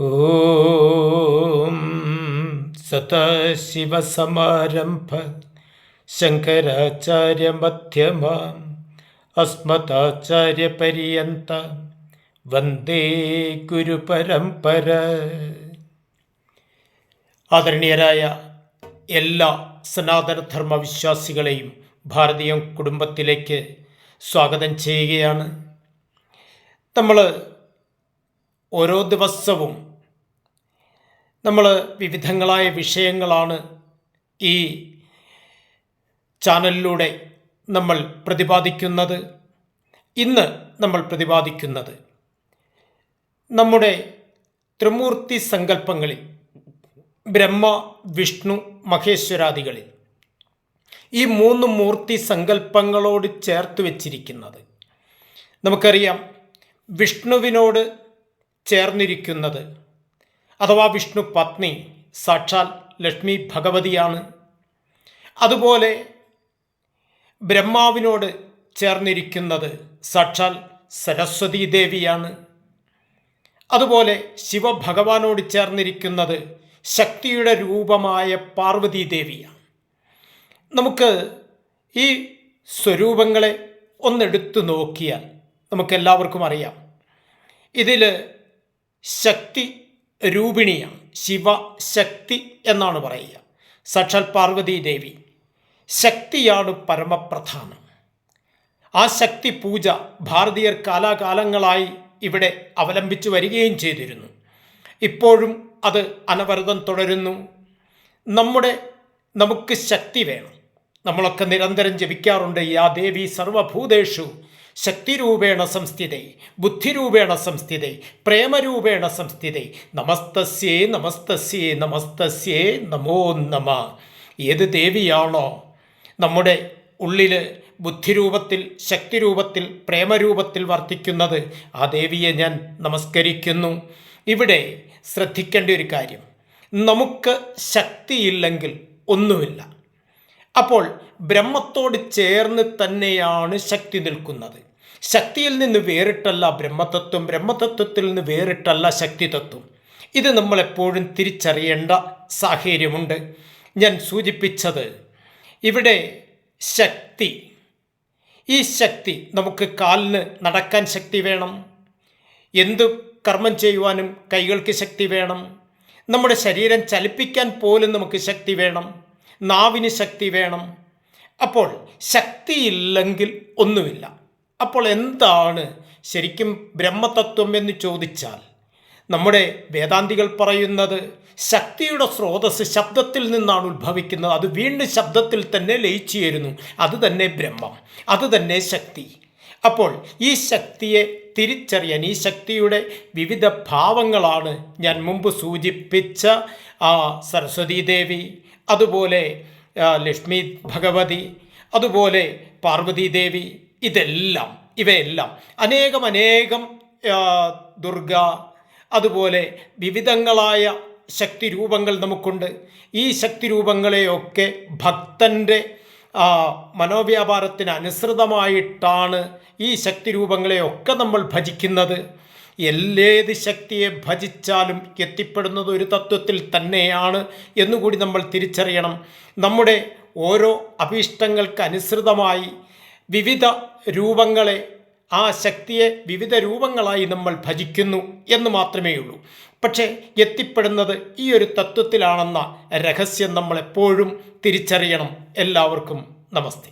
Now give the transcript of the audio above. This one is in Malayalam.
ഓം സദാശിവസമാരംഭ ശങ്കരാചാര്യമധ്യമാം അസ്മദാചാര്യപര്യന്ത വന്ദേ ഗുരുപരമ്പര. ആദരണീയരായ എല്ലാ സനാതനധർമ്മ വിശ്വാസികളെയും ഭാരതീയ കുടുംബത്തിലേക്ക് സ്വാഗതം ചെയ്യുകയാണ്. നമ്മൾ ഓരോ ദിവസവും വിവിധങ്ങളായ വിഷയങ്ങളാണ് ഈ ചാനലിലൂടെ നമ്മൾ പ്രതിപാദിക്കുന്നത്. ഇന്ന് നമ്മൾ പ്രതിപാദിക്കുന്നത് നമ്മുടെ ത്രിമൂർത്തി സങ്കല്പങ്ങളിൽ ബ്രഹ്മ, വിഷ്ണു, മഹേശ്വരാദികളിൽ ഈ മൂന്ന് മൂർത്തി സങ്കല്പങ്ങളോട് ചേർത്ത് വച്ചിരിക്കുന്നത്, നമുക്കറിയാം വിഷ്ണുവിനോട് ചേർന്നിരിക്കുന്നത് അഥവാ വിഷ്ണു പത്നി സാക്ഷാൽ ലക്ഷ്മി ഭഗവതിയാണ്. അതുപോലെ ബ്രഹ്മാവിനോട് ചേർന്നിരിക്കുന്നത് സാക്ഷാൽ സരസ്വതീ ദേവിയാണ്. അതുപോലെ ശിവഭഗവാനോട് ചേർന്നിരിക്കുന്നത് ശക്തിയുടെ രൂപമായ പാർവതീ ദേവിയാണ്. നമുക്ക് ഈ സ്വരൂപങ്ങളെ ഒന്നെടുത്തു നോക്കിയാൽ നമുക്കെല്ലാവർക്കും അറിയാം, ഇതിൽ ശക്തി രൂപിണിയാണ്, ശിവശക്തി എന്നാണ് പറയുക. സാക്ഷാൽ പാർവതീ ദേവി ശക്തിയാണ് പരമപ്രധാനം. ആ ശക്തി പൂജ ഭാരതീയർ കാലാകാലങ്ങളായി ഇവിടെ അവലംബിച്ചു വരികയും ചെയ്തിരുന്നു. ഇപ്പോഴും അത് അനവരതം തുടരുന്നു. നമുക്ക് ശക്തി വേണം. നമ്മളൊക്കെ നിരന്തരം ജപിക്കാറുണ്ട്, യാ ദേവി സർവഭൂതേഷു ശക്തിരൂപേണ സംസ്ഥിതേ ബുദ്ധിരൂപേണ സംസ്ഥിതേ പ്രേമരൂപേണ സംസ്ഥിതേ നമസ്തസ്യേ നമസ്തസ്യേ നമസ്തസ്യേ നമോ നമ. ഏത് ദേവിയാണോ നമ്മുടെ ഉള്ളിൽ ബുദ്ധിരൂപത്തിൽ, ശക്തിരൂപത്തിൽ, പ്രേമരൂപത്തിൽ വർത്തിക്കുന്നത്, ആ ദേവിയെ ഞാൻ നമസ്കരിക്കുന്നു. ഇവിടെ ശ്രദ്ധിക്കേണ്ട ഒരു കാര്യം, നമുക്ക് ശക്തിയില്ലെങ്കിൽ ഒന്നുമില്ല. അപ്പോൾ ബ്രഹ്മത്തോട് ചേർന്ന് തന്നെയാണ് ശക്തി നിൽക്കുന്നത്. ശക്തിയിൽ നിന്ന് വേറിട്ടല്ല ബ്രഹ്മതത്വം, ബ്രഹ്മതത്വത്തിൽ നിന്ന് വേറിട്ടല്ല ശക്തിതത്വം. ഇത് നമ്മളെപ്പോഴും തിരിച്ചറിയേണ്ട സാഹചര്യമുണ്ട്. ഞാൻ സൂചിപ്പിച്ചത്, ഇവിടെ ശക്തി, ഈ ശക്തി, നമുക്ക് കാലിന് നടക്കാൻ ശക്തി വേണം, എന്തു കർമ്മം ചെയ്യുവാനും കൈകൾക്ക് ശക്തി വേണം, നമ്മുടെ ശരീരം ചലിപ്പിക്കാൻ പോലും നമുക്ക് ശക്തി വേണം, നാവിന് ശക്തി വേണം. അപ്പോൾ ശക്തിയില്ലെങ്കിൽ ഒന്നുമില്ല. അപ്പോൾ എന്താണ് ശരിക്കും ബ്രഹ്മതത്വം എന്ന് ചോദിച്ചാൽ, നമ്മുടെ വേദാന്തികൾ പറയുന്നത് ശക്തിയുടെ സ്രോതസ് ശബ്ദത്തിൽ നിന്നാണ് ഉത്ഭവിക്കുന്നത്. അത് വീണ്ടും ശബ്ദത്തിൽ തന്നെ ലയിച്ചു ചേരുന്നു. അത് തന്നെ ബ്രഹ്മം, അത് തന്നെ ശക്തി. അപ്പോൾ ഈ ശക്തിയെ തിരിച്ചറിയാൻ, ഈ ശക്തിയുടെ വിവിധ ഭാവങ്ങളാണ് ഞാൻ മുമ്പ് സൂചിപ്പിച്ച സരസ്വതീ ദേവി, അതുപോലെ ലക്ഷ്മി ഭഗവതി, അതുപോലെ പാർവതീ ദേവി, ഇവയെല്ലാം അനേകം ദുർഗ, അതുപോലെ വിവിധങ്ങളായ ശക്തി രൂപങ്ങൾ നമുക്കുണ്ട്. ഈ ശക്തി രൂപങ്ങളെയൊക്കെ ഭക്തൻ്റെ മനോവ്യാപാരത്തിന് അനുസൃതമായിട്ടാണ് ഈ ശക്തി രൂപങ്ങളെയൊക്കെ നമ്മൾ ഭജിക്കുന്നത്. ഏത് ശക്തിയെ ഭജിച്ചാലും എത്തിപ്പെടുന്നത് ഒരു തത്വത്തിൽ തന്നെയാണ് എന്നുകൂടി നമ്മൾ തിരിച്ചറിയണം. നമ്മുടെ ഓരോ അഭീഷ്ടങ്ങൾക്ക് അനുസൃതമായി വിവിധ രൂപങ്ങളെ, ആ ശക്തിയെ വിവിധ രൂപങ്ങളായി നമ്മൾ ഭജിക്കുന്നു എന്ന് മാത്രമേ ഉള്ളൂ. പക്ഷേ എത്തിപ്പെടുന്നത് ഈ ഒരു തത്വത്തിലാണെന്ന രഹസ്യം നമ്മൾ എപ്പോഴും തിരിച്ചറിയണം. എല്ലാവർക്കും നമസ്തേ.